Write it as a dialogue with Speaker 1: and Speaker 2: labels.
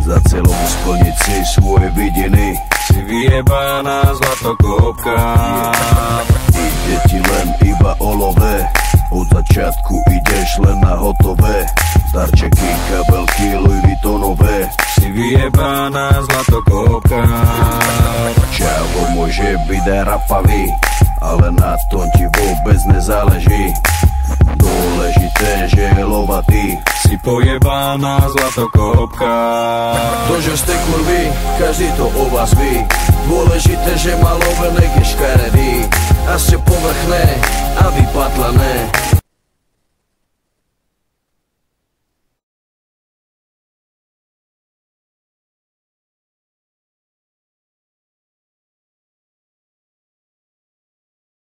Speaker 1: za cieľom splniť si svoje vidiny.
Speaker 2: Si vyjebaná zlatokopka.
Speaker 1: Ide ti len iba o love, od začiatku ideš len na hotové. Darčeky, kabelky, Louis Vuittonové.
Speaker 2: Si vyjebaná zlatokopka.
Speaker 1: Čavo môže byť aj rapavý, ale na tom ti vôbec nezáleží. Dôležité, že je lovatý.
Speaker 2: Si pojebaná zlatokopka.
Speaker 1: To, že ste kurvy, každý to o vás ví. Dôležité, že má love, nech je škaredý. A ste povrchné a vypatlané.